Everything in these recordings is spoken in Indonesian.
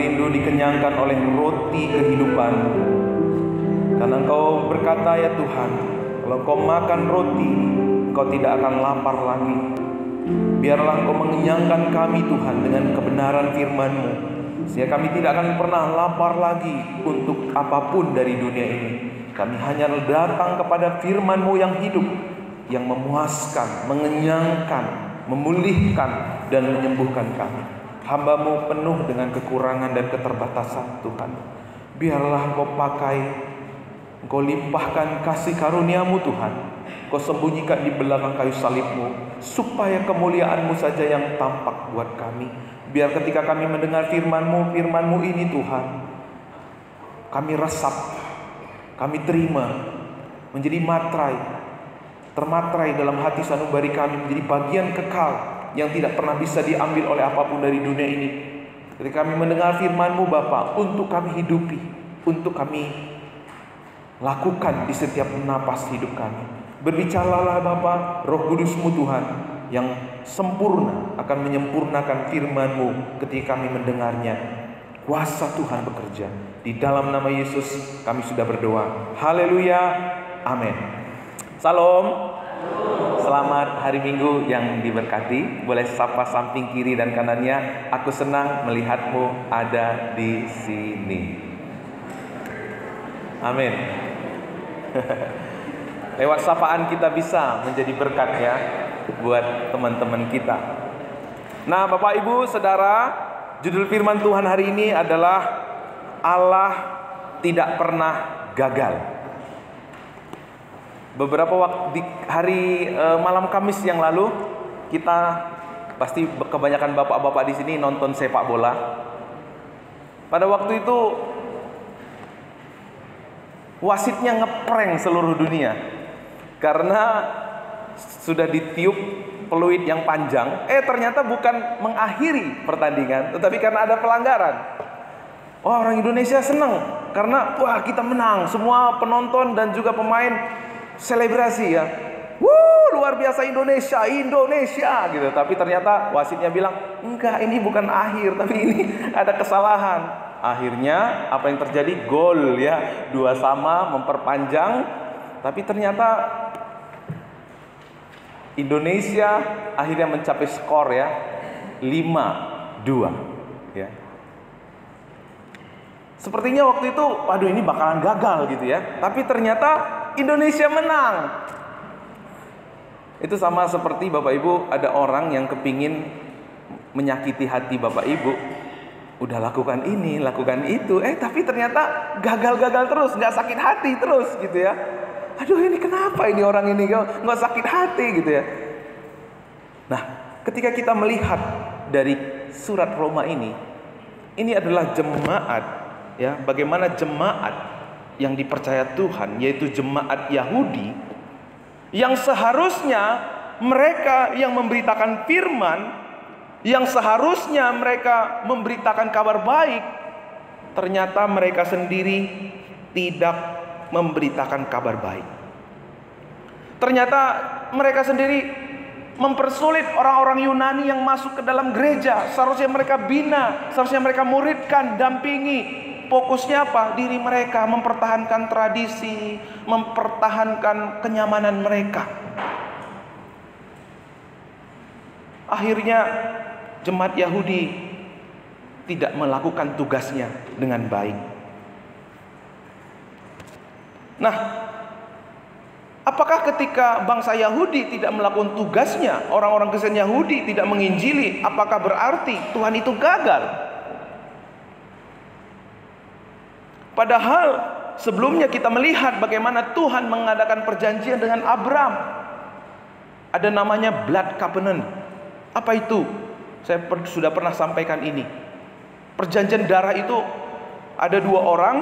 rindu dikenyangkan oleh roti kehidupan. Karena Engkau berkata ya Tuhan, kalau Engkau makan roti, Engkau tidak akan lapar lagi. Biarlah Engkau mengenyangkan kami Tuhan dengan kebenaran firman-Mu, sehingga kami tidak akan pernah lapar lagi untuk apapun dari dunia ini. Kami hanya datang kepada firman-Mu yang hidup, yang memuaskan, mengenyangkan, memulihkan, dan menyembuhkan kami. Hamba-Mu penuh dengan kekurangan dan keterbatasan Tuhan. Biarlah Engkau pakai, Engkau limpahkan kasih karunia-Mu Tuhan. Engkau sembunyikan di belakang kayu salib-Mu, supaya kemuliaan-Mu saja yang tampak buat kami. Biar ketika kami mendengar firman-Mu, firman-Mu ini Tuhan, kami resap, kami terima, menjadi termatrai dalam hati sanubari kami, menjadi bagian kekal yang tidak pernah bisa diambil oleh apapun dari dunia ini. Ketika kami mendengar firman-Mu Bapa, untuk kami hidupi, untuk kami lakukan di setiap napas hidup kami. Berbicaralah Bapa, Roh Kudus-Mu Tuhan yang sempurna akan menyempurnakan firman-Mu ketika kami mendengarnya. Kuasa Tuhan bekerja. Di dalam nama Yesus kami sudah berdoa. Haleluya. Amin. Salam. Selamat hari Minggu yang diberkati. Boleh sapa samping kiri dan kanannya. Aku senang melihatmu ada di sini. Amin. Lewat sapaan kita bisa menjadi berkat ya buat teman-teman kita. Nah, Bapak Ibu, Saudara, judul firman Tuhan hari ini adalah Allah tidak pernah gagal. Beberapa waktu di hari malam Kamis yang lalu, kita pasti kebanyakan bapak-bapak di sini nonton sepak bola. Pada waktu itu wasitnya ngeprank seluruh dunia. Karena sudah ditiup peluit yang panjang, ternyata bukan mengakhiri pertandingan, tetapi karena ada pelanggaran. Wah, orang Indonesia senang karena wah kita menang. Semua penonton dan juga pemain selebrasi ya. Luar biasa Indonesia gitu. Tapi ternyata wasitnya bilang, enggak, ini bukan akhir, tapi ini ada kesalahan. Akhirnya apa yang terjadi? Gol ya, 2-2 memperpanjang. Tapi ternyata Indonesia akhirnya mencapai skor ya 5-2 ya. Sepertinya waktu itu waduh ini bakalan gagal gitu ya. Tapi ternyata Indonesia menang. Itu sama seperti Bapak Ibu, ada orang yang kepingin menyakiti hati Bapak Ibu. Udah lakukan ini, lakukan itu, tapi ternyata gagal-gagal terus, gak sakit hati terus gitu ya. Aduh, ini kenapa ini orang ini nggak sakit hati gitu ya. Nah, ketika kita melihat dari surat Roma ini adalah jemaat ya, bagaimana jemaat yang dipercaya Tuhan, yaitu jemaat Yahudi, yang seharusnya mereka yang memberitakan firman, yang seharusnya mereka memberitakan kabar baik, ternyata mereka sendiri tidak memberitakan kabar baik. Ternyata mereka sendiri mempersulit orang-orang Yunani yang masuk ke dalam gereja. Seharusnya mereka bina, seharusnya mereka muridkan, dampingi. Fokusnya apa? Diri mereka, mempertahankan tradisi, mempertahankan kenyamanan mereka. Akhirnya jemaat Yahudi tidak melakukan tugasnya dengan baik. Nah, apakah ketika bangsa Yahudi tidak melakukan tugasnya, orang-orang Kristen Yahudi tidak menginjili, apakah berarti Tuhan itu gagal? Padahal sebelumnya kita melihat bagaimana Tuhan mengadakan perjanjian dengan Abraham. Ada namanya blood covenant. Apa itu? Saya sudah pernah sampaikan ini. Perjanjian darah itu ada 2 orang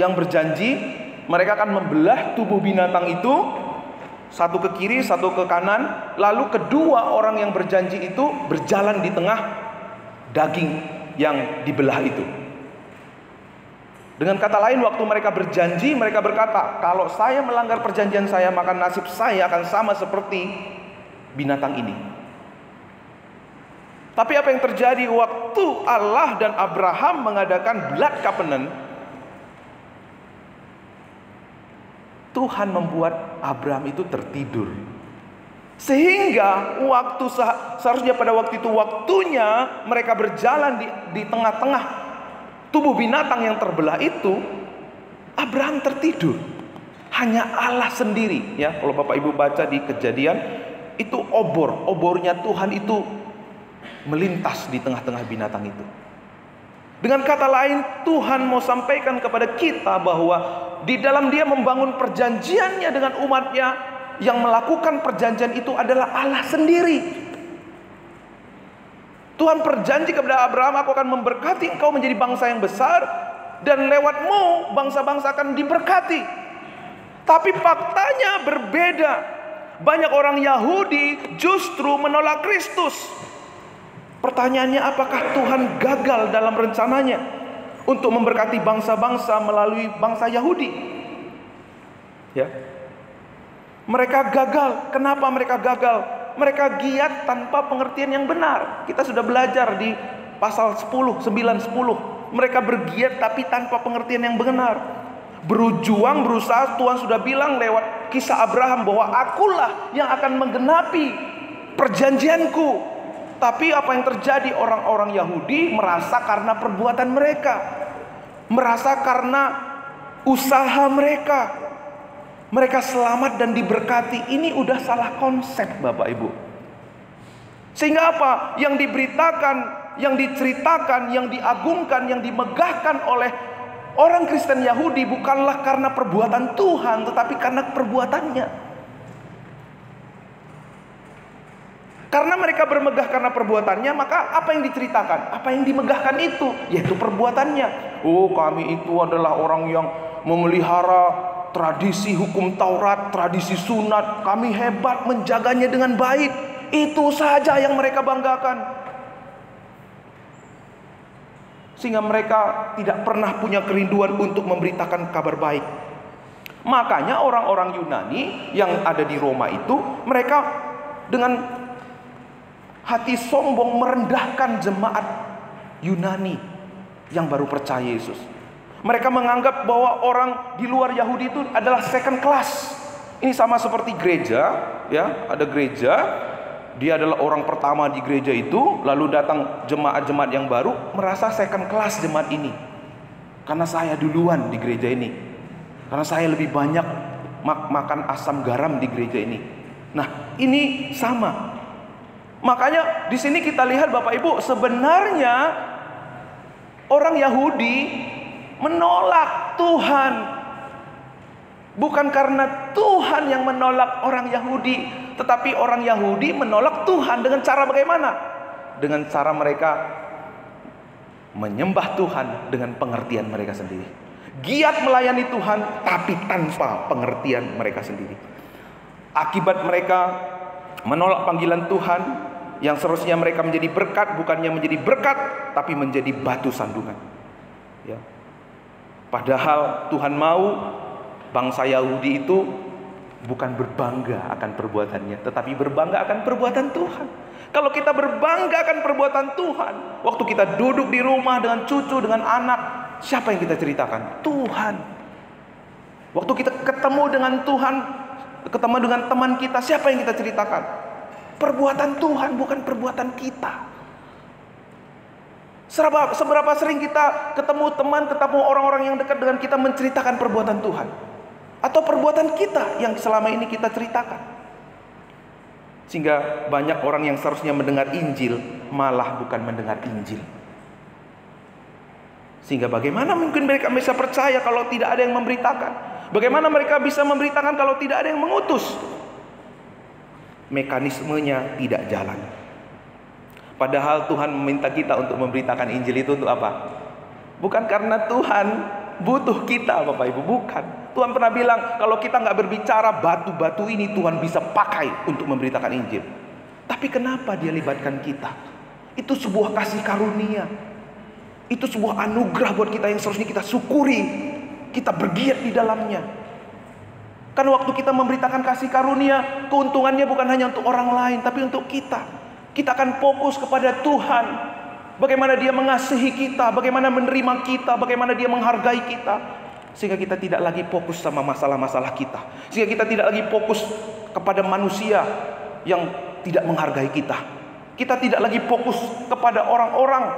yang berjanji. Mereka akan membelah tubuh binatang itu, satu ke kiri, satu ke kanan. Lalu kedua orang yang berjanji itu berjalan di tengah daging yang dibelah itu. Dengan kata lain, waktu mereka berjanji, mereka berkata, kalau saya melanggar perjanjian saya, maka nasib saya akan sama seperti binatang ini. Tapi apa yang terjadi waktu Allah dan Abraham mengadakan blood covenant? Tuhan membuat Abraham itu tertidur. Sehingga seharusnya pada waktu itu waktunya mereka berjalan di tengah-tengah tubuh binatang yang terbelah itu, Abraham tertidur. Hanya Allah sendiri, ya. Kalau Bapak Ibu baca di Kejadian, itu obornya Tuhan itu melintas di tengah-tengah binatang itu. Dengan kata lain, Tuhan mau sampaikan kepada kita bahwa di dalam Dia membangun perjanjiannya dengan umatnya, yang melakukan perjanjian itu adalah Allah sendiri. Tuhan berjanji kepada Abraham, aku akan memberkati engkau menjadi bangsa yang besar, dan lewatmu bangsa-bangsa akan diberkati. Tapi faktanya berbeda. Banyak orang Yahudi justru menolak Kristus. Pertanyaannya, apakah Tuhan gagal dalam rencananya untuk memberkati bangsa-bangsa melalui bangsa Yahudi? Ya. Mereka gagal. Kenapa mereka gagal? Mereka giat tanpa pengertian yang benar. Kita sudah belajar di pasal 10, 9, 10. Mereka bergiat tapi tanpa pengertian yang benar. Berjuang, berusaha, Tuhan sudah bilang lewat kisah Abraham bahwa akulah yang akan menggenapi perjanjianku. Tapi apa yang terjadi? Orang-orang Yahudi merasa karena perbuatan mereka, merasa karena usaha mereka, mereka selamat dan diberkati. Ini udah salah konsep, Bapak Ibu. Sehingga apa? Yang diberitakan, yang diceritakan, yang diagungkan, yang dimegahkan oleh orang Kristen Yahudi bukanlah karena perbuatan Tuhan, tetapi karena perbuatannya. Karena mereka bermegah karena perbuatannya, maka apa yang diceritakan? Apa yang dimegahkan itu? Yaitu perbuatannya. Oh, kami itu adalah orang yang memelihara tradisi hukum Taurat, tradisi sunat. Kami hebat menjaganya dengan baik. Itu saja yang mereka banggakan. Sehingga mereka tidak pernah punya kerinduan untuk memberitakan kabar baik. Makanya orang-orang Yunani yang ada di Roma itu, mereka dengan hati sombong merendahkan jemaat Yunani yang baru percaya Yesus. Mereka menganggap bahwa orang di luar Yahudi itu adalah second class. Ini sama seperti gereja, ya, ada gereja, dia adalah orang pertama di gereja itu, lalu datang jemaat-jemaat yang baru merasa second class jemaat ini. Karena saya duluan di gereja ini. Karena saya lebih banyak makan asam garam di gereja ini. Nah, ini sama. Makanya di sini kita lihat Bapak Ibu, sebenarnya orang Yahudi menolak Tuhan. Bukan karena Tuhan yang menolak orang Yahudi, tetapi orang Yahudi menolak Tuhan dengan cara bagaimana? Dengan cara mereka menyembah Tuhan dengan pengertian mereka sendiri. Giat melayani Tuhan tapi tanpa pengertian mereka sendiri. Akibat mereka menolak panggilan Tuhan, yang seharusnya mereka menjadi berkat, bukannya menjadi berkat tapi menjadi batu sandungan, ya. Padahal Tuhan mau bangsa Yahudi itu bukan berbangga akan perbuatannya, tetapi berbangga akan perbuatan Tuhan. Kalau kita berbangga akan perbuatan Tuhan, waktu kita duduk di rumah dengan cucu, dengan anak, siapa yang kita ceritakan? Tuhan. Waktu kita ketemu dengan Tuhan, ketemu dengan teman kita, siapa yang kita ceritakan? Perbuatan Tuhan, bukan perbuatan kita. Seberapa sering kita ketemu teman, ketemu orang-orang yang dekat dengan kita menceritakan perbuatan Tuhan, atau perbuatan kita yang selama ini kita ceritakan. Sehingga banyak orang yang seharusnya mendengar Injil malah bukan mendengar Injil. Sehingga bagaimana mungkin mereka bisa percaya kalau tidak ada yang memberitakan? Bagaimana mereka bisa memberitakan kalau tidak ada yang mengutus? Mekanismenya tidak jalan. Padahal Tuhan meminta kita untuk memberitakan Injil itu untuk apa? Bukan karena Tuhan butuh kita, Bapak Ibu, bukan. Tuhan pernah bilang kalau kita nggak berbicara, batu-batu ini Tuhan bisa pakai untuk memberitakan Injil. Tapi kenapa Dia libatkan kita? Itu sebuah kasih karunia. Itu sebuah anugerah buat kita yang seharusnya kita syukuri. Kita bergiat di dalamnya. Kan waktu kita memberitakan kasih karunia, keuntungannya bukan hanya untuk orang lain, tapi untuk kita. Kita akan fokus kepada Tuhan. Bagaimana Dia mengasihi kita, bagaimana menerima kita, bagaimana Dia menghargai kita. Sehingga kita tidak lagi fokus sama masalah-masalah kita. Sehingga kita tidak lagi fokus kepada manusia yang tidak menghargai kita. Kita tidak lagi fokus kepada orang-orang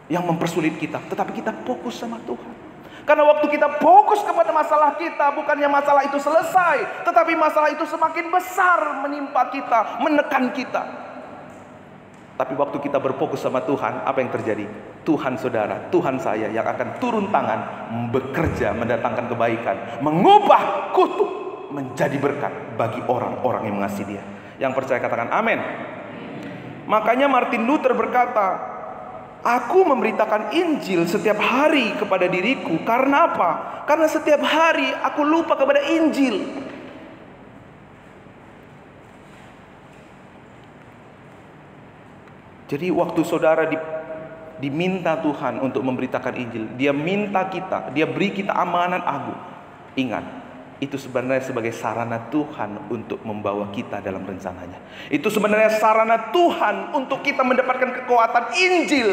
yang mempersulit kita. Tetapi kita fokus sama Tuhan. Karena waktu kita fokus kepada masalah kita, bukannya masalah itu selesai, tetapi masalah itu semakin besar menimpa kita, menekan kita. Tapi waktu kita berfokus sama Tuhan, apa yang terjadi? Tuhan saudara, Tuhan saya yang akan turun tangan, bekerja, mendatangkan kebaikan, mengubah kutuk menjadi berkat bagi orang-orang yang mengasihi Dia. Yang percaya katakan amin. Makanya Martin Luther berkata, aku memberitakan Injil setiap hari kepada diriku. Karena apa? Karena setiap hari aku lupa kepada Injil. Jadi waktu saudara diminta Tuhan untuk memberitakan Injil, Dia minta kita, Dia beri kita amanat agung. Ingat, itu sebenarnya sebagai sarana Tuhan untuk membawa kita dalam rencananya. Itu sebenarnya sarana Tuhan untuk kita mendapatkan kekuatan Injil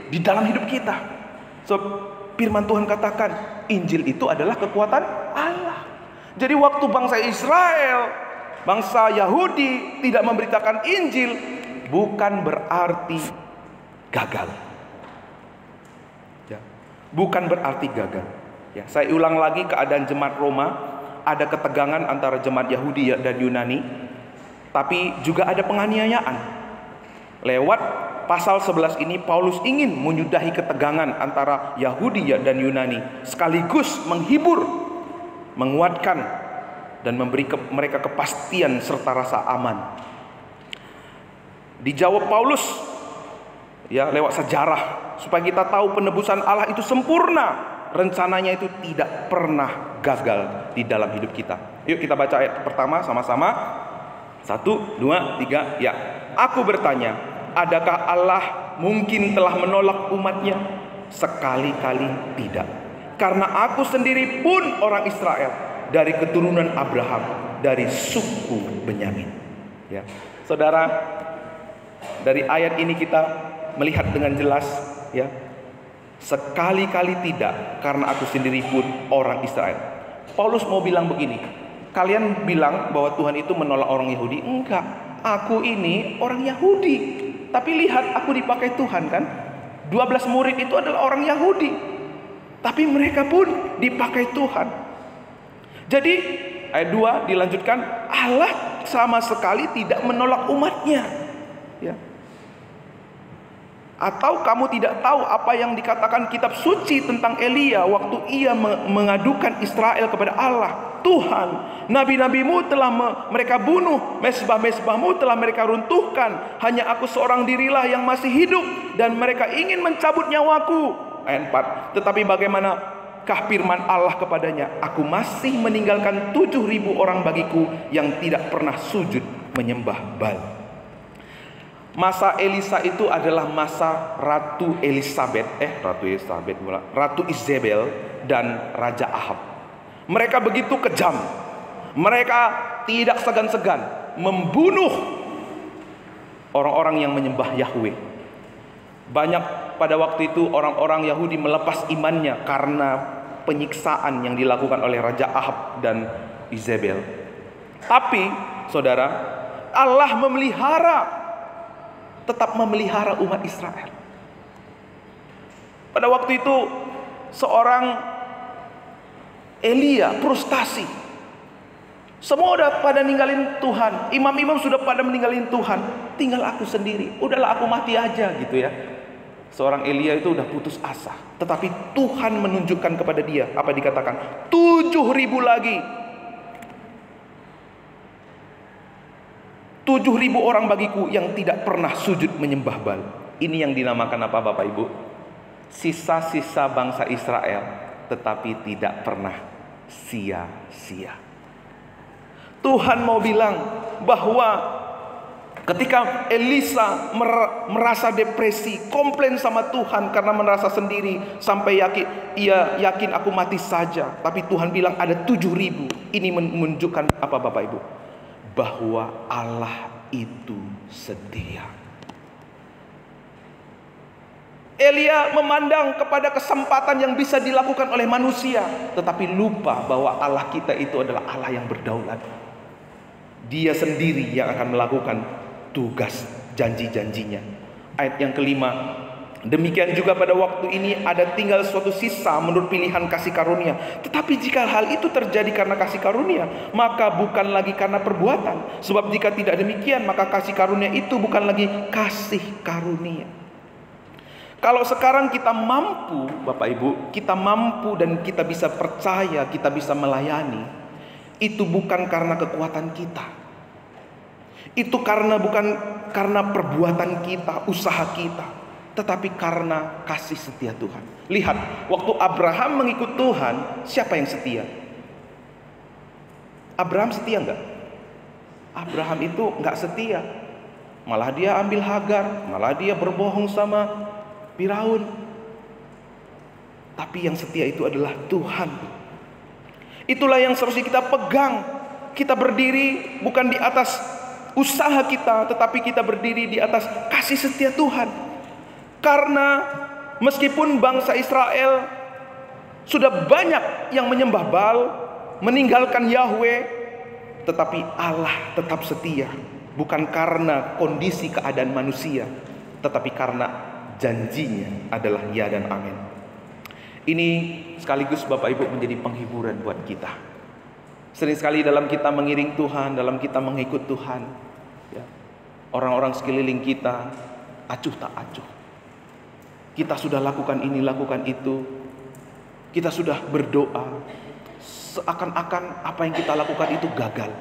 di dalam hidup kita. So, firman Tuhan katakan, Injil itu adalah kekuatan Allah. Jadi waktu bangsa Israel, bangsa Yahudi tidak memberitakan Injil, bukan berarti gagal. Ya, bukan berarti gagal. Ya, saya ulang lagi keadaan jemaat Roma, ada ketegangan antara jemaat Yahudi dan Yunani, tapi juga ada penganiayaan. Lewat pasal 11 ini Paulus ingin menyudahi ketegangan antara Yahudi dan Yunani, sekaligus menghibur, menguatkan, dan memberi mereka kepastian serta rasa aman. Dijawab Paulus ya lewat sejarah supaya kita tahu penebusan Allah itu sempurna. Rencananya itu tidak pernah gagal di dalam hidup kita. Yuk kita baca ayat pertama sama-sama. 1, 2, 3, ya. Aku bertanya, adakah Allah mungkin telah menolak umatnya? Sekali-kali tidak. Karena aku sendiri pun orang Israel, dari keturunan Abraham, dari suku Benyamin. Ya, saudara, dari ayat ini kita melihat dengan jelas, ya, sekali-kali tidak, karena aku sendiri pun orang Israel. Paulus mau bilang begini, kalian bilang bahwa Tuhan itu menolak orang Yahudi. Enggak, aku ini orang Yahudi, tapi lihat aku dipakai Tuhan kan. 12 murid itu adalah orang Yahudi, tapi mereka pun dipakai Tuhan. Jadi ayat 2 dilanjutkan, Allah sama sekali tidak menolak umatnya, ya. Atau kamu tidak tahu apa yang dikatakan kitab suci tentang Elia waktu ia mengadukan Israel kepada Allah? Tuhan, nabi-nabimu telah mereka bunuh, mesbah-mesbahmu telah mereka runtuhkan, hanya aku seorang dirilah yang masih hidup, dan mereka ingin mencabut nyawaku. Ayat 4, tetapi bagaimanakah firman Allah kepadanya? Aku masih meninggalkan 7.000 orang bagiku yang tidak pernah sujud menyembah Baal. Masa Elisa itu adalah masa Ratu Izebel dan Raja Ahab. Mereka begitu kejam. Mereka tidak segan-segan membunuh orang-orang yang menyembah Yahweh. Banyak pada waktu itu orang-orang Yahudi melepas imannya karena penyiksaan yang dilakukan oleh Raja Ahab dan Izebel. Tapi saudara, Allah tetap memelihara umat Israel. Pada waktu itu seorang Elia frustasi. Semua udah pada ninggalin Tuhan, imam-imam sudah pada meninggalin Tuhan, tinggal aku sendiri. Udahlah aku mati aja gitu ya. Seorang Elia itu udah putus asa. Tetapi Tuhan menunjukkan kepada dia, apa dikatakan? 7.000 lagi. 7.000 orang bagiku yang tidak pernah sujud menyembah Baal. Ini yang dinamakan apa Bapak Ibu? Sisa-sisa bangsa Israel, tetapi tidak pernah sia-sia. Tuhan mau bilang bahwa ketika Elisa merasa depresi, komplain sama Tuhan karena merasa sendiri, sampai yakin aku mati saja. Tapi Tuhan bilang ada 7.000. Ini menunjukkan apa Bapak Ibu? Bahwa Allah itu setia. Elia memandang kepada kesempatan yang bisa dilakukan oleh manusia, tetapi lupa bahwa Allah kita itu adalah Allah yang berdaulat. Dia sendiri yang akan melakukan tugas janji-janjinya. Ayat yang kelima, demikian juga pada waktu ini ada tinggal suatu sisa menurut pilihan kasih karunia. Tetapi jika hal itu terjadi karena kasih karunia, maka bukan lagi karena perbuatan. Sebab jika tidak demikian, maka kasih karunia itu bukan lagi kasih karunia. Kalau sekarang kita mampu, Bapak Ibu, kita mampu dan kita bisa percaya, kita bisa melayani, itu bukan karena kekuatan kita. Itu bukan karena perbuatan kita, usaha kita, tetapi karena kasih setia Tuhan. Lihat, waktu Abraham mengikut Tuhan, siapa yang setia? Abraham setia enggak? Abraham itu enggak setia. Malah dia ambil Hagar, malah dia berbohong sama Firaun. Tapi yang setia itu adalah Tuhan. Itulah yang seharusnya kita pegang. Kita berdiri bukan di atas usaha kita, tetapi kita berdiri di atas kasih setia Tuhan. Karena meskipun bangsa Israel sudah banyak yang menyembah Baal, meninggalkan Yahweh, tetapi Allah tetap setia. Bukan karena kondisi keadaan manusia, tetapi karena janjinya adalah ya dan amin. Ini sekaligus Bapak Ibu menjadi penghiburan buat kita. Sering sekali dalam kita mengiring Tuhan, dalam kita mengikut Tuhan, ya, orang-orang sekeliling kita acuh tak acuh. Kita sudah lakukan ini, lakukan itu. Kita sudah berdoa, seakan-akan apa yang kita lakukan itu gagal.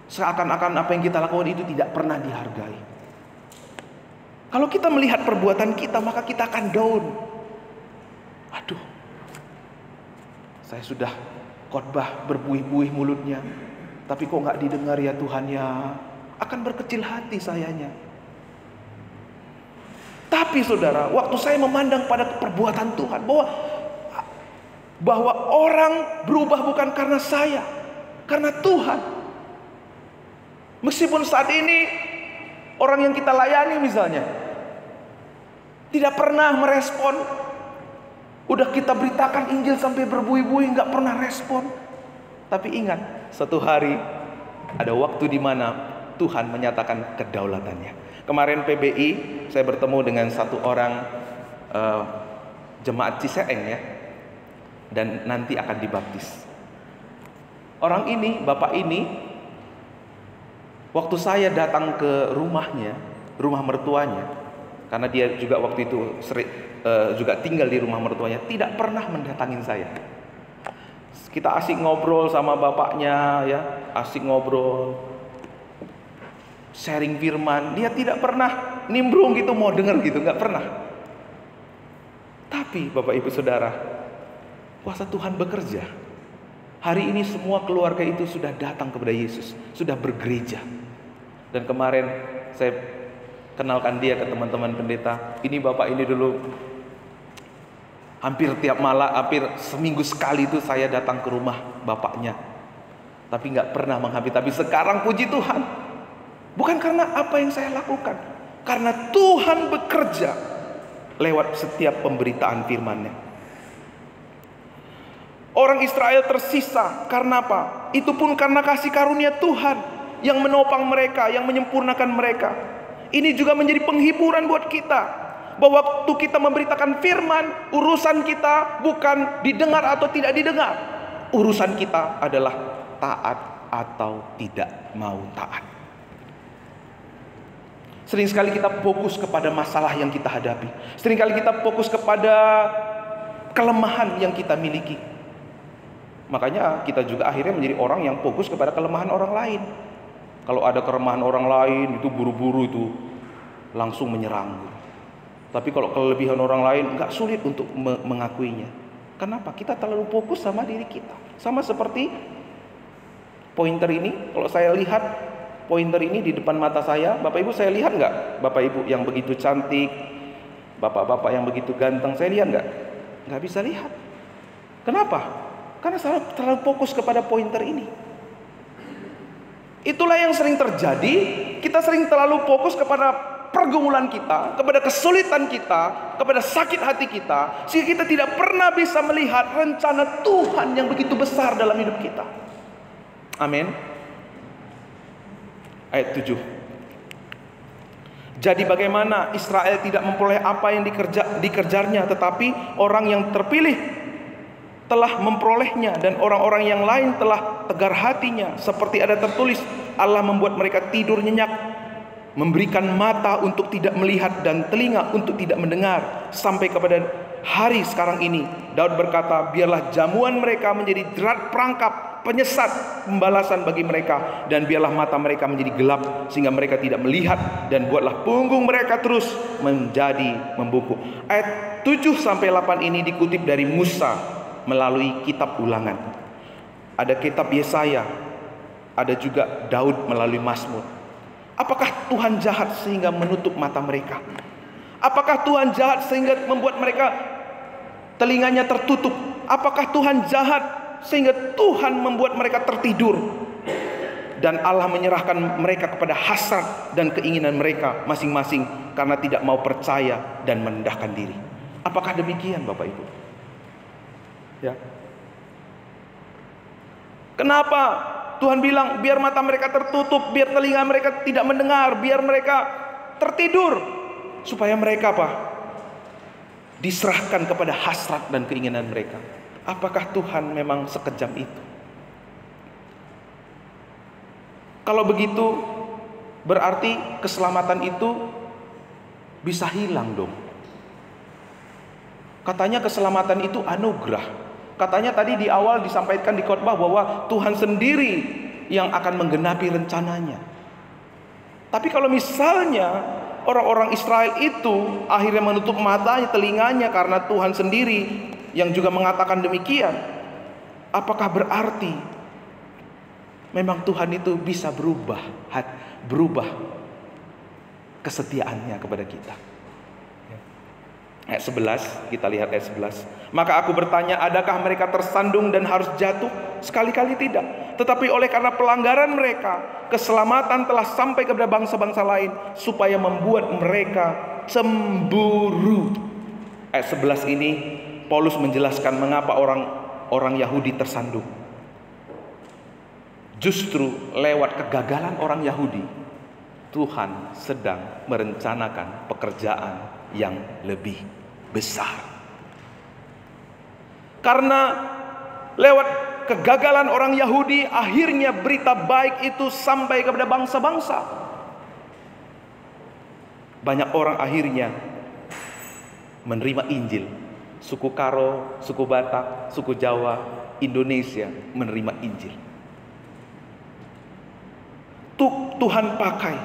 Seakan-akan apa yang kita lakukan itu tidak pernah dihargai. Kalau kita melihat perbuatan kita, maka kita akan down. Aduh, saya sudah khotbah berbuih-buih mulutnya, tapi kok nggak didengar ya Tuhan ya. Akan berkecil hati sayanya. Tapi saudara, waktu saya memandang pada perbuatan Tuhan, bahwa orang berubah bukan karena saya, karena Tuhan. Meskipun saat ini orang yang kita layani misalnya tidak pernah merespon, udah kita beritakan Injil sampai berbuih-buih nggak pernah respon. Tapi ingat, suatu hari ada waktu di mana Tuhan menyatakan kedaulatannya. Kemarin PBI saya bertemu dengan satu orang jemaat Ciseeng ya, dan nanti akan dibaptis. Orang ini, bapak ini, waktu saya datang ke rumahnya, rumah mertuanya, karena dia juga waktu itu juga tinggal di rumah mertuanya, tidak pernah mendatangin saya. Kita asik ngobrol sama bapaknya ya, asik ngobrol, sharing firman. Dia tidak pernah nimbrung gitu, mau dengar gitu, nggak pernah. Tapi Bapak Ibu Saudara, kuasa Tuhan bekerja. Hari ini semua keluarga itu sudah datang kepada Yesus, sudah bergereja. Dan kemarin saya kenalkan dia ke teman-teman pendeta. Ini bapak ini dulu hampir tiap malam, hampir seminggu sekali itu saya datang ke rumah bapaknya, tapi nggak pernah menghampiri. Tapi sekarang puji Tuhan, bukan karena apa yang saya lakukan, karena Tuhan bekerja lewat setiap pemberitaan firman-Nya. Orang Israel tersisa karena apa? Itu pun karena kasih karunia Tuhan yang menopang mereka, yang menyempurnakan mereka. Ini juga menjadi penghiburan buat kita, bahwa waktu kita memberitakan firman, urusan kita bukan didengar atau tidak didengar. Urusan kita adalah taat atau tidak mau taat. Sering sekali kita fokus kepada masalah yang kita hadapi. Sering kali kita fokus kepada kelemahan yang kita miliki. Makanya kita juga akhirnya menjadi orang yang fokus kepada kelemahan orang lain. Kalau ada kelemahan orang lain itu buru-buru itu langsung menyerang. Tapi kalau kelebihan orang lain nggak sulit untuk mengakuinya. Kenapa? Kita terlalu fokus sama diri kita. Sama seperti pointer ini. Kalau saya lihat pointer ini di depan mata saya, Bapak Ibu saya lihat nggak? Bapak Ibu yang begitu cantik, bapak-bapak yang begitu ganteng, saya lihat nggak? Nggak bisa lihat. Kenapa? Karena saya terlalu fokus kepada pointer ini. Itulah yang sering terjadi. Kita sering terlalu fokus kepada pergumulan kita, kepada kesulitan kita, kepada sakit hati kita, sehingga kita tidak pernah bisa melihat rencana Tuhan yang begitu besar dalam hidup kita. Amin. Ayat 7. Jadi bagaimana Israel tidak memperoleh apa yang dikejarnya, tetapi orang yang terpilih telah memperolehnya, dan orang-orang yang lain telah tegar hatinya. Seperti ada tertulis, Allah membuat mereka tidur nyenyak, memberikan mata untuk tidak melihat dan telinga untuk tidak mendengar, sampai kepada hari sekarang ini. Daud berkata, biarlah jamuan mereka menjadi jerat perangkap, penyesat pembalasan bagi mereka, dan biarlah mata mereka menjadi gelap sehingga mereka tidak melihat, dan buatlah punggung mereka terus menjadi membungkuk. Ayat 7-8 ini dikutip dari Musa melalui kitab Ulangan. Ada kitab Yesaya, ada juga Daud melalui Mazmur. Apakah Tuhan jahat sehingga menutup mata mereka? Apakah Tuhan jahat sehingga membuat mereka telinganya tertutup? Apakah Tuhan jahat sehingga Tuhan membuat mereka tertidur? Dan Allah menyerahkan mereka kepada hasrat dan keinginan mereka masing-masing karena tidak mau percaya dan merendahkan diri. Apakah demikian, Bapak Ibu? Ya. Kenapa Tuhan bilang biar mata mereka tertutup, biar telinga mereka tidak mendengar, biar mereka tertidur, supaya mereka apa? Diserahkan kepada hasrat dan keinginan mereka. Apakah Tuhan memang sekejam itu? Kalau begitu, berarti keselamatan itu bisa hilang dong. Katanya keselamatan itu anugerah. Katanya tadi di awal disampaikan di khotbah bahwa Tuhan sendiri yang akan menggenapi rencananya. Tapi kalau misalnya orang-orang Israel itu akhirnya menutup matanya, telinganya karena Tuhan sendiri yang juga mengatakan demikian, apakah berarti memang Tuhan itu bisa berubah kesetiaannya kepada kita? Ayat 11, kita lihat ayat 11. Maka aku bertanya, adakah mereka tersandung dan harus jatuh? Sekali-kali tidak. Tetapi oleh karena pelanggaran mereka, keselamatan telah sampai kepada bangsa-bangsa lain, supaya membuat mereka cemburu. Ayat 11 ini Paulus menjelaskan mengapa orang Yahudi tersandung. Justru lewat kegagalan orang Yahudi, Tuhan sedang merencanakan pekerjaan yang lebih besar. Karena lewat kegagalan orang Yahudi, akhirnya berita baik itu sampai kepada bangsa-bangsa. Banyak orang akhirnya menerima Injil. Suku Karo, suku Batak, suku Jawa, Indonesia menerima Injil. Tuhan pakai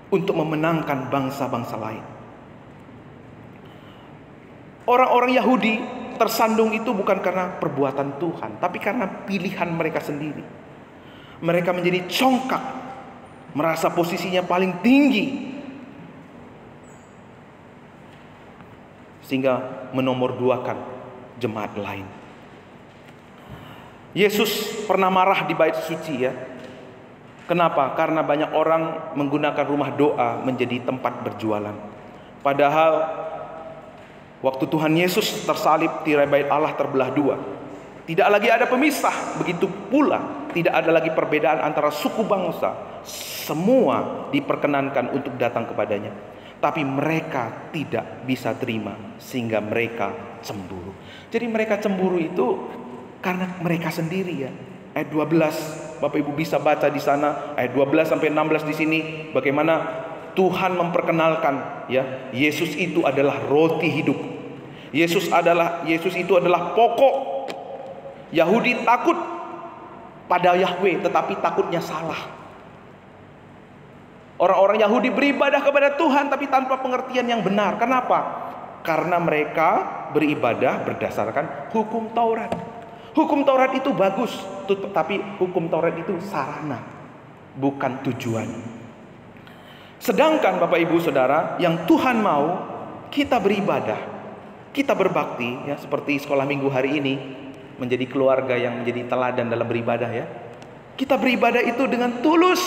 untuk memenangkan bangsa-bangsa lain. Orang-orang Yahudi tersandung itu bukan karena perbuatan Tuhan, tapi karena pilihan mereka sendiri. Mereka menjadi congkak, merasa posisinya paling tinggi, sehingga menomorduakan jemaat lain. Yesus pernah marah di bait suci, ya. Kenapa? Karena banyak orang menggunakan rumah doa menjadi tempat berjualan. Padahal waktu Tuhan Yesus tersalib, tirai bait Allah terbelah dua. Tidak lagi ada pemisah. Begitu pula tidak ada lagi perbedaan antara suku bangsa. Semua diperkenankan untuk datang kepadanya. Tapi mereka tidak bisa terima, sehingga mereka cemburu. Jadi mereka cemburu itu karena mereka sendiri, ya. Ayat 12, Bapak Ibu bisa baca di sana, ayat 12 sampai 16 di sini, bagaimana Tuhan memperkenalkan, ya, Yesus itu adalah roti hidup. Yesus itu adalah pokok. Yahudi takut pada Yahweh, tetapi takutnya salah. Orang-orang Yahudi beribadah kepada Tuhan tapi tanpa pengertian yang benar. Kenapa? Karena mereka beribadah berdasarkan hukum Taurat. Hukum Taurat itu bagus, tapi hukum Taurat itu sarana, bukan tujuan. Sedangkan Bapak Ibu Saudara, yang Tuhan mau kita beribadah, kita berbakti, ya, seperti sekolah minggu hari ini menjadi keluarga yang menjadi teladan dalam beribadah, ya. Kita beribadah itu dengan tulus,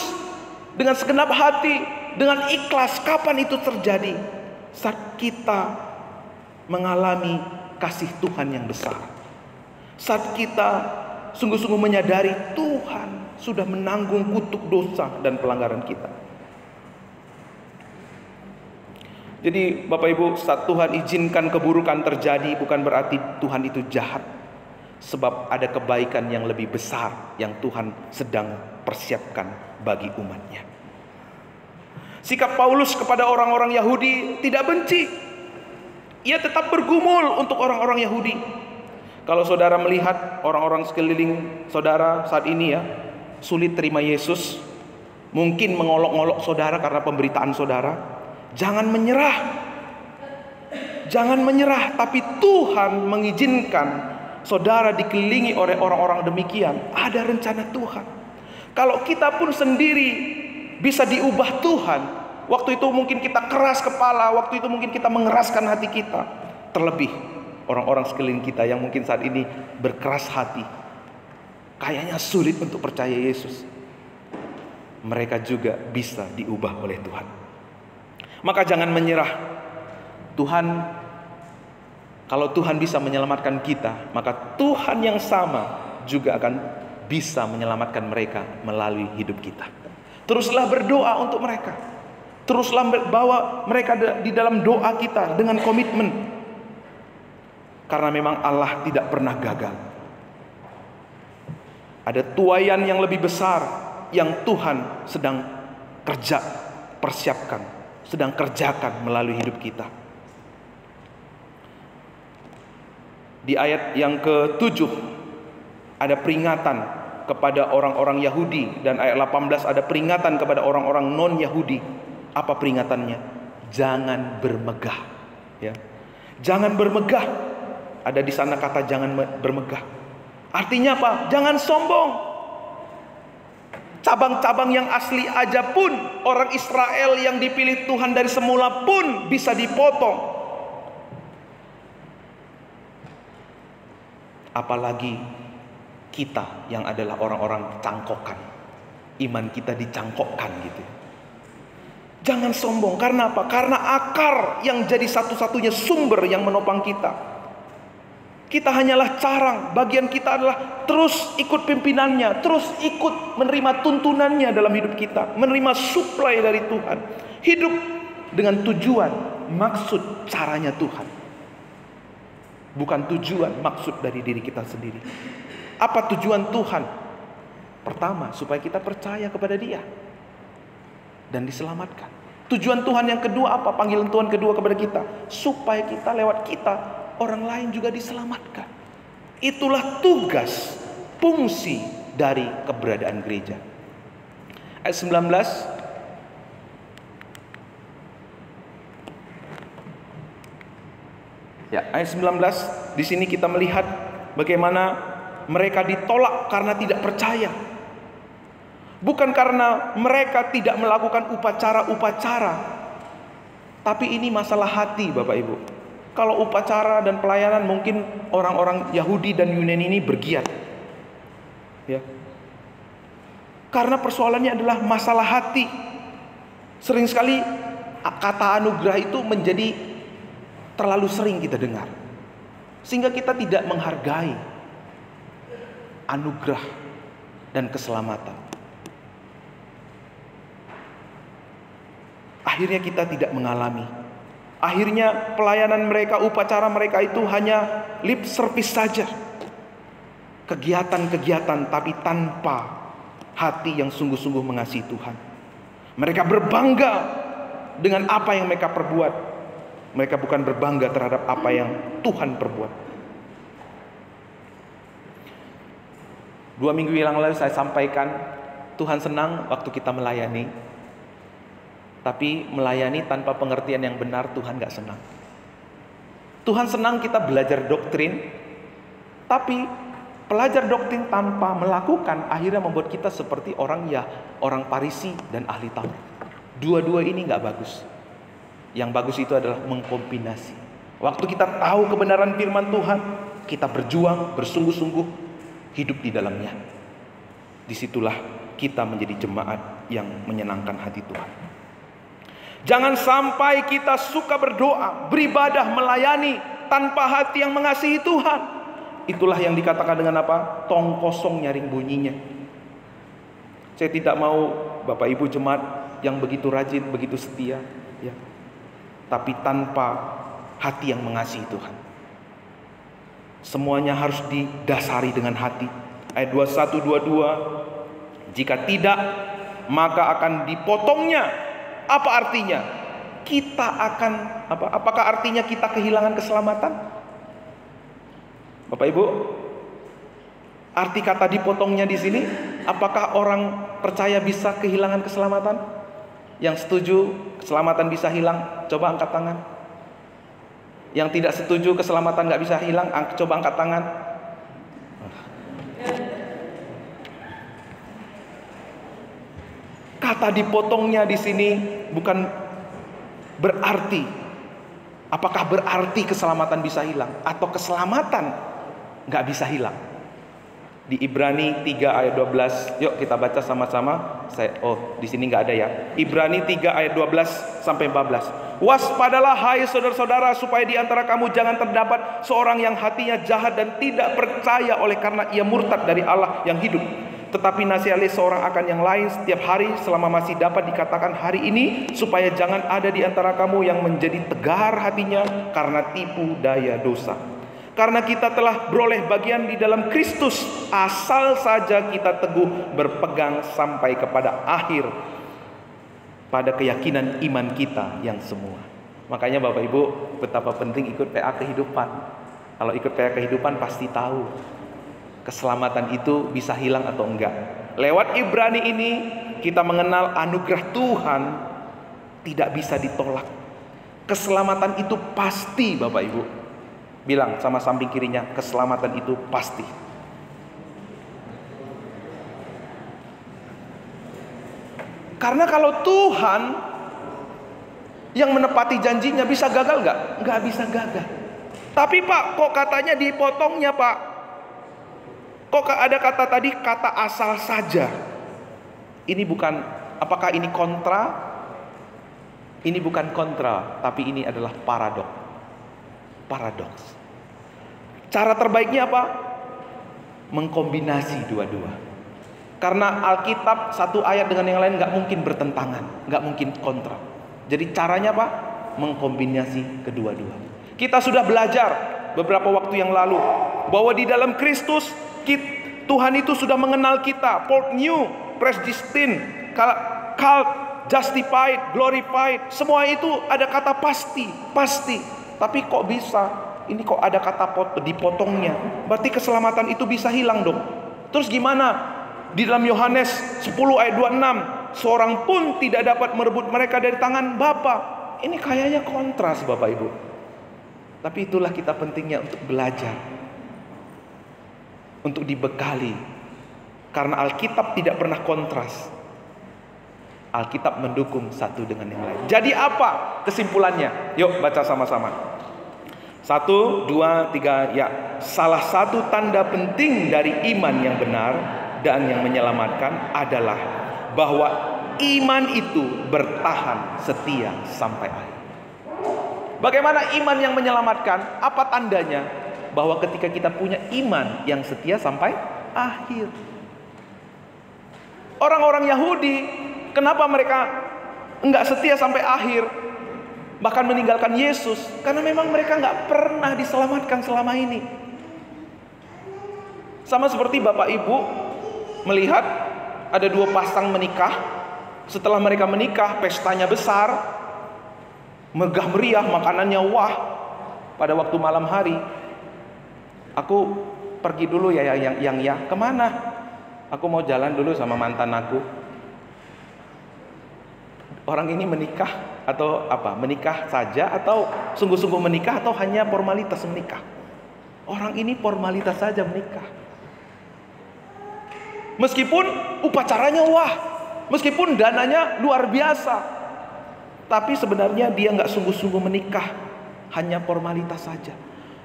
dengan segenap hati, dengan ikhlas. Kapan itu terjadi? Saat kita mengalami kasih Tuhan yang besar. Saat kita sungguh-sungguh menyadari Tuhan sudah menanggung kutuk dosa dan pelanggaran kita. Jadi Bapak Ibu, saat Tuhan izinkan keburukan terjadi, bukan berarti Tuhan itu jahat. Sebab ada kebaikan yang lebih besar yang Tuhan sedang persiapkan bagi umatnya. Sikap Paulus kepada orang-orang Yahudi tidak benci. Ia tetap bergumul untuk orang-orang Yahudi. Kalau saudara melihat orang-orang sekeliling saudara saat ini ya, sulit terima Yesus, mungkin mengolok-olok saudara karena pemberitaan saudara, jangan menyerah. Jangan menyerah, tapi Tuhan mengizinkan saudara dikelilingi oleh orang-orang demikian. Ada rencana Tuhan. Kalau kita pun sendiri bisa diubah Tuhan, waktu itu mungkin kita keras kepala, waktu itu mungkin kita mengeraskan hati kita. Terlebih orang-orang sekeliling kita yang mungkin saat ini berkeras hati, kayaknya sulit untuk percaya Yesus. Mereka juga bisa diubah oleh Tuhan. Maka jangan menyerah. Kalau Tuhan bisa menyelamatkan kita, maka Tuhan yang sama juga akan bisa menyelamatkan mereka melalui hidup kita. Teruslah berdoa untuk mereka. Teruslah bawa mereka di dalam doa kita dengan komitmen. Karena memang Allah tidak pernah gagal. Ada tuaian yang lebih besar yang Tuhan sedang persiapkan, sedang kerjakan melalui hidup kita. Di ayat yang ke-7 ada peringatan kepada orang-orang Yahudi, dan ayat 18 ada peringatan kepada orang-orang non-Yahudi. Apa peringatannya? Jangan bermegah, ya. Jangan bermegah. Ada di sana kata jangan bermegah. Artinya apa? Jangan sombong. Cabang-cabang yang asli aja pun, orang Israel yang dipilih Tuhan dari semula pun bisa dipotong. Apalagi kita yang adalah orang-orang cangkokan. Iman kita dicangkokkan gitu. Jangan sombong. Karena apa? Karena akar yang jadi satu-satunya sumber yang menopang kita. Kita hanyalah carang. Bagian kita adalah terus ikut pimpinannya, terus ikut menerima tuntunannya dalam hidup kita, menerima suplai dari Tuhan. Hidup dengan tujuan, maksud, caranya Tuhan. Bukan tujuan, maksud dari diri kita sendiri. Apa tujuan Tuhan? Pertama, supaya kita percaya kepada Dia dan diselamatkan. Tujuan Tuhan yang kedua apa? Panggilan Tuhan kedua kepada kita, supaya kita lewat kita orang lain juga diselamatkan. Itulah tugas, fungsi dari keberadaan gereja. Ayat 19. Ya, ayat 19 di sini kita melihat bagaimana mereka ditolak karena tidak percaya. Bukan karena mereka tidak melakukan upacara-upacara, tapi ini masalah hati, Bapak Ibu. Kalau upacara dan pelayanan mungkin orang-orang Yahudi dan Yunani ini bergiat. Ya. Karena persoalannya adalah masalah hati. Sering sekali kata anugerah itu menjadi terlalu sering kita dengar, sehingga kita tidak menghargai anugerah dan keselamatan. Akhirnya kita tidak mengalami. Akhirnya pelayanan mereka, upacara mereka itu hanya lip service saja. Kegiatan-kegiatan tapi tanpa hati yang sungguh-sungguh mengasihi Tuhan. Mereka berbangga dengan apa yang mereka perbuat. Mereka bukan berbangga terhadap apa yang Tuhan perbuat. 2 minggu yang lalu saya sampaikan, Tuhan senang waktu kita melayani. Tapi melayani tanpa pengertian yang benar, Tuhan gak senang. Tuhan senang kita belajar doktrin, tapi pelajar doktrin tanpa melakukan akhirnya membuat kita seperti orang Farisi dan ahli Taurat. Dua-dua ini gak bagus. Yang bagus itu adalah mengkombinasi. Waktu kita tahu kebenaran firman Tuhan, kita berjuang, bersungguh-sungguh hidup di dalamnya. Disitulah kita menjadi jemaat yang menyenangkan hati Tuhan. Jangan sampai kita suka berdoa, beribadah, melayani tanpa hati yang mengasihi Tuhan. Itulah yang dikatakan dengan apa? Tong kosong nyaring bunyinya. Saya tidak mau Bapak Ibu jemaat yang begitu rajin, begitu setia, ya, tapi tanpa hati yang mengasihi Tuhan. Semuanya harus didasari dengan hati. Ayat 21, 22. Jika tidak, maka akan dipotongnya. Apa artinya? Kita akan apa? Apakah artinya kita kehilangan keselamatan? Bapak Ibu, arti kata dipotongnya di sini, apakah orang percaya bisa kehilangan keselamatan? Yang setuju keselamatan bisa hilang, coba angkat tangan. Yang tidak setuju keselamatan nggak bisa hilang, coba angkat tangan. Kata dipotongnya di sini bukan berarti, apakah berarti keselamatan bisa hilang atau keselamatan nggak bisa hilang. Di Ibrani 3 ayat 12, yuk kita baca sama-sama. Di sini nggak ada ya. Ibrani 3 ayat 12 sampai 14. Waspadalah hai saudara-saudara, supaya di antara kamu jangan terdapat seorang yang hatinya jahat dan tidak percaya oleh karena ia murtad dari Allah yang hidup. Tetapi nasihati seorang akan yang lain setiap hari selama masih dapat dikatakan hari ini, supaya jangan ada di antara kamu yang menjadi tegar hatinya karena tipu daya dosa. Karena kita telah beroleh bagian di dalam Kristus, asal saja kita teguh berpegang sampai kepada akhir pada keyakinan iman kita yang semua. Makanya Bapak Ibu, betapa penting ikut PA Kehidupan. Kalau ikut PA Kehidupan pasti tahu keselamatan itu bisa hilang atau enggak. Lewat Ibrani ini kita mengenal anugerah Tuhan tidak bisa ditolak. Keselamatan itu pasti, Bapak Ibu. Bilang sama samping kirinya, keselamatan itu pasti. Karena kalau Tuhan yang menepati janjinya bisa gagal nggak? Nggak bisa gagal. Tapi Pak, kok katanya dipotongnya Pak? Kok ada kata tadi, kata asal saja? Ini bukan, apakah ini kontra? Ini bukan kontra, tapi ini adalah paradoks. Paradoks. Cara terbaiknya apa? Mengkombinasi dua-dua. Karena Alkitab satu ayat dengan yang lain nggak mungkin bertentangan, nggak mungkin kontra. Jadi caranya apa? Mengkombinasi kedua-dua. Kita sudah belajar beberapa waktu yang lalu bahwa di dalam Kristus Tuhan itu sudah mengenal kita. Port new, predestined, called, justified, glorified. Semua itu ada kata pasti, pasti. Tapi kok bisa? Ini kok ada kata dipotongnya? Berarti keselamatan itu bisa hilang dong. Terus gimana? Di dalam Yohanes 10 ayat 26, seorang pun tidak dapat merebut mereka dari tangan Bapa. Ini kayaknya kontras Bapak Ibu. Tapi itulah kita pentingnya untuk belajar, untuk dibekali. Karena Alkitab tidak pernah kontras. Alkitab mendukung satu dengan yang lain. Jadi apa kesimpulannya? Yuk baca sama-sama. 1, 2, 3, ya. Salah satu tanda penting dari iman yang benar dan yang menyelamatkan adalah bahwa iman itu bertahan setia sampai akhir. Bagaimana iman yang menyelamatkan? Apa tandanya? Bahwa ketika kita punya iman yang setia sampai akhir. Orang-orang Yahudi, kenapa mereka enggak setia sampai akhir? Bahkan meninggalkan Yesus, karena memang mereka enggak pernah diselamatkan selama ini. Sama seperti Bapak Ibu melihat ada dua pasang menikah. Setelah mereka menikah, pestanya besar, megah meriah, makanannya wah. Pada waktu malam hari, aku pergi dulu ya, kemana? Aku mau jalan dulu sama mantan aku. Orang ini menikah atau apa? Menikah saja atau sungguh-sungguh menikah atau hanya formalitas menikah? Orang ini formalitas saja menikah. Meskipun upacaranya wah, meskipun dananya luar biasa, tapi sebenarnya dia nggak sungguh-sungguh menikah, hanya formalitas saja.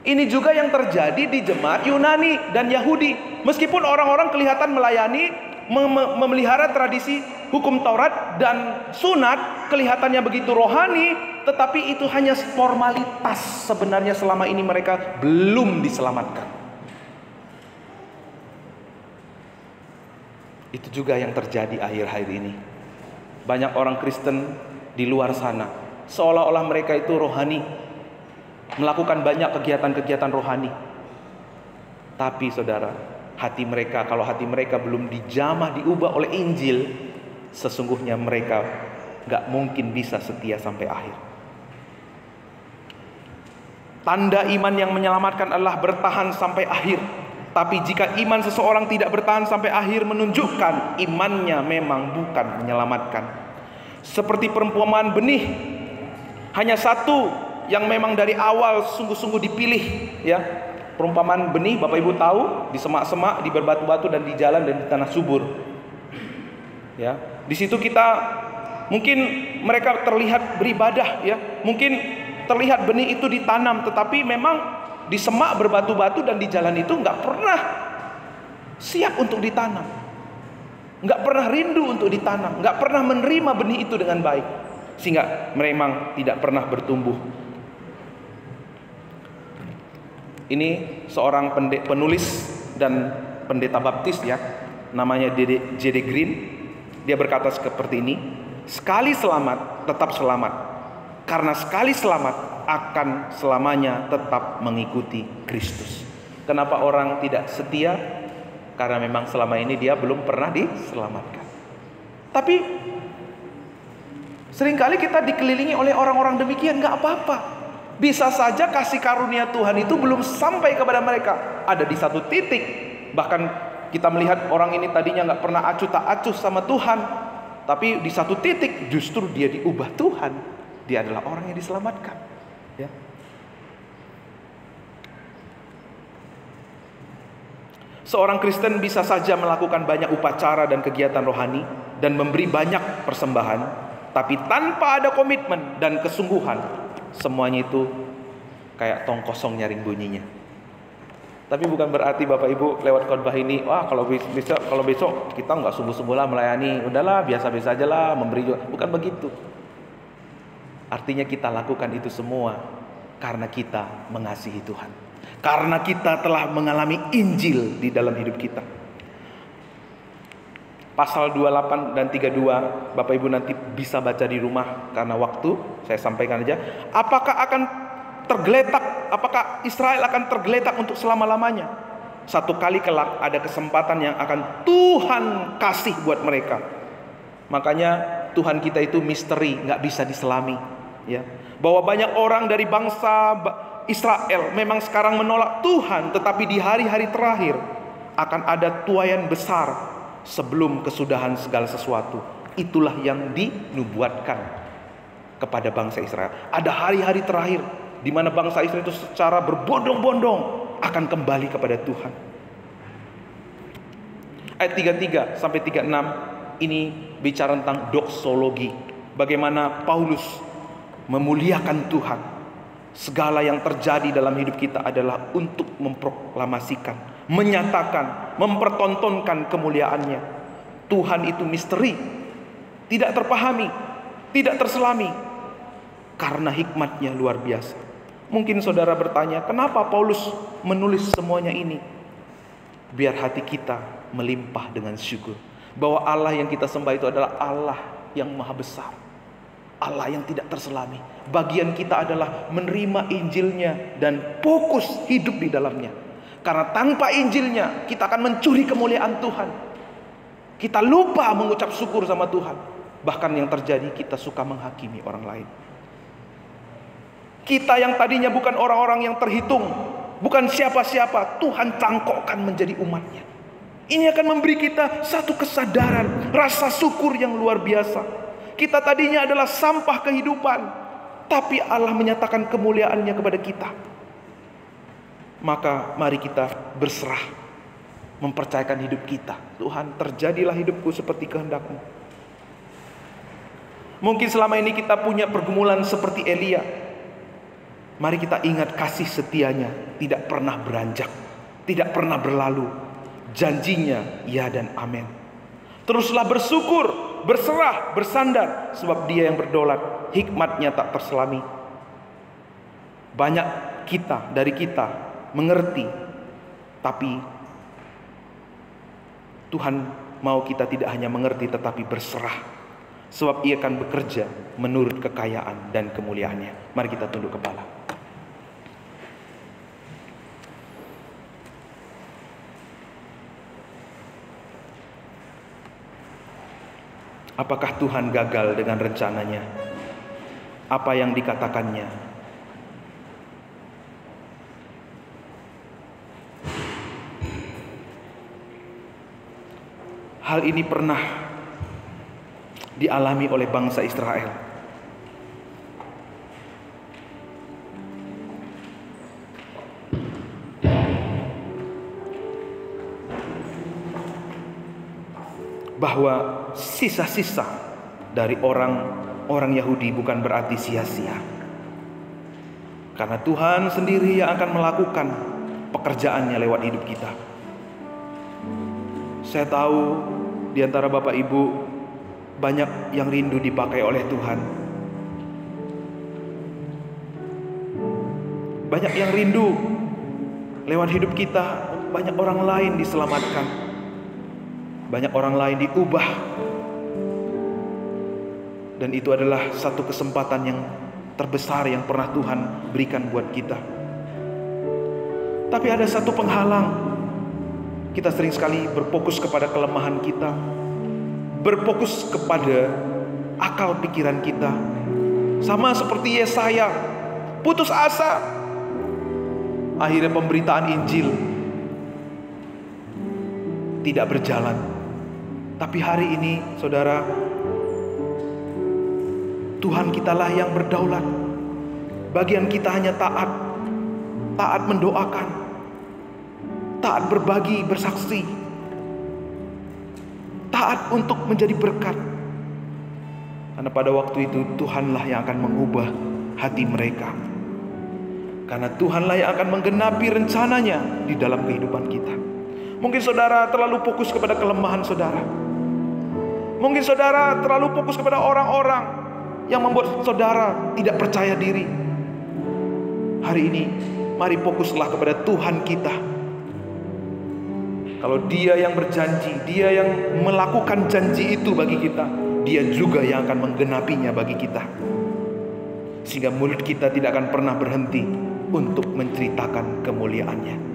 Ini juga yang terjadi di jemaat Yunani dan Yahudi. Meskipun orang-orang kelihatan melayani, memelihara tradisi hukum Taurat dan sunat, kelihatannya begitu rohani, tetapi itu hanya formalitas. Sebenarnya selama ini mereka belum diselamatkan. Itu juga yang terjadi akhir-akhir ini. Banyak orang Kristen di luar sana, seolah-olah mereka itu rohani, melakukan banyak kegiatan-kegiatan rohani. Tapi saudara, kalau hati mereka belum dijamah, diubah oleh Injil, sesungguhnya mereka gak mungkin bisa setia sampai akhir. Tanda iman yang menyelamatkan adalah bertahan sampai akhir. Tapi jika iman seseorang tidak bertahan sampai akhir, menunjukkan imannya memang bukan menyelamatkan. Seperti perumpamaan benih, hanya satu yang memang dari awal sungguh-sungguh dipilih, ya. Perumpamaan benih, Bapak Ibu tahu, di semak-semak, di berbatu-batu, dan di jalan dan di tanah subur. Ya, di situ kita mungkin mereka terlihat beribadah, ya. Mungkin terlihat benih itu ditanam, tetapi memang di semak, berbatu-batu, dan di jalan itu nggak pernah siap untuk ditanam, nggak pernah rindu untuk ditanam, nggak pernah menerima benih itu dengan baik, sehingga memang tidak pernah bertumbuh. Ini seorang penulis dan pendeta baptis, ya, namanya J.D. Green. Dia berkata seperti ini: sekali selamat tetap selamat, karena sekali selamat akan selamanya tetap mengikuti Kristus. Kenapa orang tidak setia? Karena memang selama ini dia belum pernah diselamatkan. Tapi seringkali kita dikelilingi oleh orang-orang demikian. Gak apa-apa, bisa saja kasih karunia Tuhan itu belum sampai kepada mereka. Ada di satu titik, bahkan kita melihat orang ini tadinya gak pernah acuh tak acuh sama Tuhan, tapi di satu titik justru dia diubah Tuhan. Dia adalah orang yang diselamatkan, ya. Seorang Kristen bisa saja melakukan banyak upacara dan kegiatan rohani dan memberi banyak persembahan, tapi tanpa ada komitmen dan kesungguhan, semuanya itu kayak tong kosong nyaring bunyinya. Tapi bukan berarti Bapak Ibu lewat khotbah ini, wah kalau besok kita nggak sungguh-sungguh lah melayani, udahlah biasa-biasa aja lah memberi juga. Bukan begitu. Artinya kita lakukan itu semua karena kita mengasihi Tuhan, karena kita telah mengalami Injil di dalam hidup kita. Pasal 28 dan 32 Bapak Ibu nanti bisa baca di rumah, karena waktu saya sampaikan aja. Apakah Israel akan tergeletak untuk selama-lamanya? Satu kali kelak ada kesempatan yang akan Tuhan kasih buat mereka. Makanya Tuhan kita itu misteri, gak bisa diselami, ya. Bahwa banyak orang dari bangsa Israel memang sekarang menolak Tuhan, tetapi di hari-hari terakhir akan ada tuaian besar sebelum kesudahan segala sesuatu. Itulah yang dinubuatkan kepada bangsa Israel. Ada hari-hari terakhir di mana bangsa Israel itu secara berbondong-bondong akan kembali kepada Tuhan. Ayat 33 sampai 36 ini bicara tentang doksologi. Bagaimana Paulus memuliakan Tuhan. Segala yang terjadi dalam hidup kita adalah untuk memproklamasikan, menyatakan, mempertontonkan kemuliaannya. Tuhan itu misteri, tidak terpahami, tidak terselami, karena hikmatnya luar biasa. Mungkin saudara bertanya, kenapa Paulus menulis semuanya ini? Biar hati kita melimpah dengan syukur bahwa Allah yang kita sembah itu adalah Allah yang maha besar, Allah yang tidak terselami. Bagian kita adalah menerima Injilnya dan fokus hidup di dalamnya. Karena tanpa Injilnya kita akan mencuri kemuliaan Tuhan. Kita lupa mengucap syukur sama Tuhan. Bahkan yang terjadi, kita suka menghakimi orang lain. Kita yang tadinya bukan orang-orang yang terhitung, bukan siapa-siapa, Tuhan cangkokkan menjadi umatnya. Ini akan memberi kita satu kesadaran, rasa syukur yang luar biasa. Kita tadinya adalah sampah kehidupan, tapi Allah menyatakan kemuliaannya kepada kita. Maka mari kita berserah, mempercayakan hidup kita. Tuhan, terjadilah hidupku seperti kehendak-Mu. Mungkin selama ini kita punya pergumulan seperti Elia. Mari kita ingat kasih setianya tidak pernah beranjak, tidak pernah berlalu. Janjinya ya dan amin. Teruslah bersyukur, berserah, bersandar, sebab Dia yang berdaulat, hikmat-Nya tak terselami. Banyak dari kita mengerti, tapi Tuhan mau kita tidak hanya mengerti tetapi berserah, sebab Ia akan bekerja menurut kekayaan dan kemuliaan-Nya. Mari kita tunduk kepala. Apakah Tuhan gagal dengan rencananya? Apa yang dikatakannya? Hal ini pernah dialami oleh bangsa Israel. Bahwa sisa-sisa dari orang Yahudi bukan berarti sia-sia. Karena Tuhan sendiri yang akan melakukan pekerjaannya lewat hidup kita. Saya tahu di antara Bapak Ibu banyak yang rindu dipakai oleh Tuhan. Banyak yang rindu lewat hidup kita, banyak orang lain diselamatkan. Banyak orang lain diubah. Dan itu adalah satu kesempatan yang terbesar yang pernah Tuhan berikan buat kita. Tapi ada satu penghalang. Kita sering sekali berfokus kepada kelemahan kita, berfokus kepada akal pikiran kita. Sama seperti Yesaya, putus asa. Akhirnya pemberitaan Injil tidak berjalan. Tapi hari ini, saudara, Tuhan kitalah yang berdaulat. Bagian kita hanya taat, taat mendoakan, taat berbagi, bersaksi, taat untuk menjadi berkat. Karena pada waktu itu Tuhanlah yang akan mengubah hati mereka. Karena Tuhanlah yang akan menggenapi rencananya di dalam kehidupan kita. Mungkin saudara terlalu fokus kepada kelemahan saudara. Mungkin saudara terlalu fokus kepada orang-orang yang membuat saudara tidak percaya diri. Hari ini mari fokuslah kepada Tuhan kita. Kalau Dia yang berjanji, Dia yang melakukan janji itu bagi kita, Dia juga yang akan menggenapinya bagi kita. Sehingga mulut kita tidak akan pernah berhenti untuk menceritakan kemuliaan-Nya.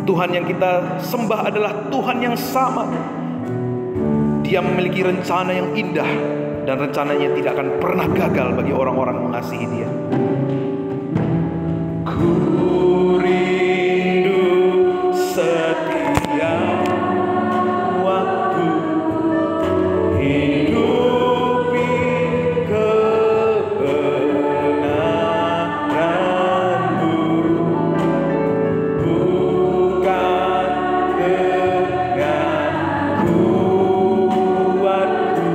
Tuhan yang kita sembah adalah Tuhan yang sama. Dia memiliki rencana yang indah, dan rencananya tidak akan pernah gagal bagi orang-orang mengasihi Dia. Ku rindu setiap waktu hidupi kebenaran-Mu, bukan dengan kuatku,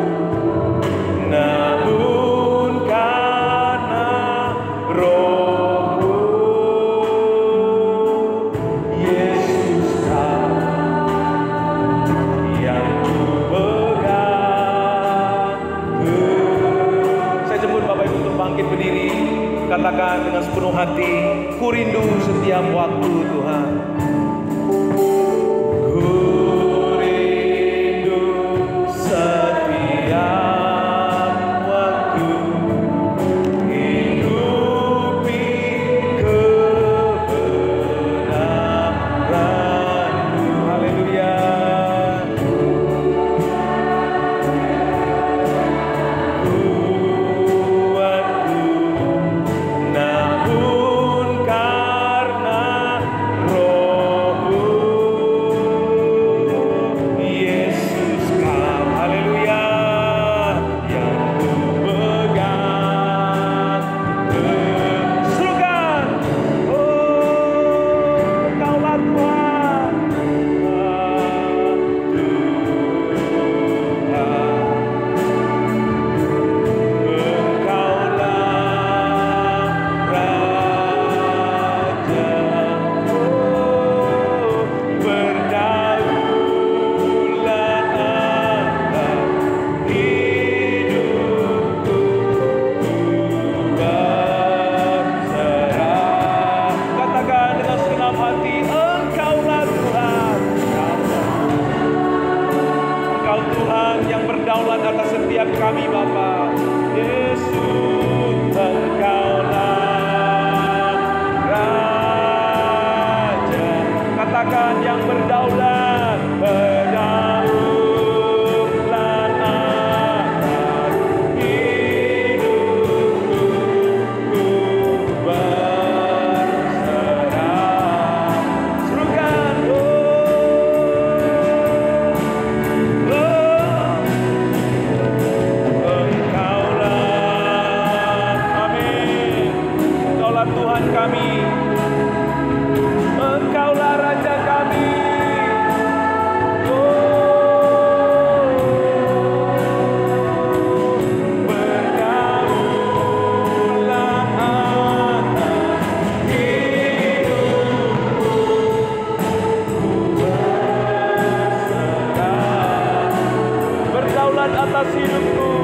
namun karena Roh-Mu. Yesus Kau yang ku pegang. Saya jemput Bapak Ibu untuk bangkit berdiri. Katakan dengan sepenuh hati, ku rindu setiap waktu Tuhan. Ku rindu setiap waktu hidupi kebenaran-Mu. Haleluya. Kuatku namun karena Roh kami Bapa. Yesus, Engkaulah Raja. Katakan yang berdaulat, berdaulat atas hidupku, ku berserah. Serukan, Engkaulah Tuhan kami, Engkaulah Raja kami. Berdaulat atas hidupku, ku berserah. Berdaulat atas hidupku,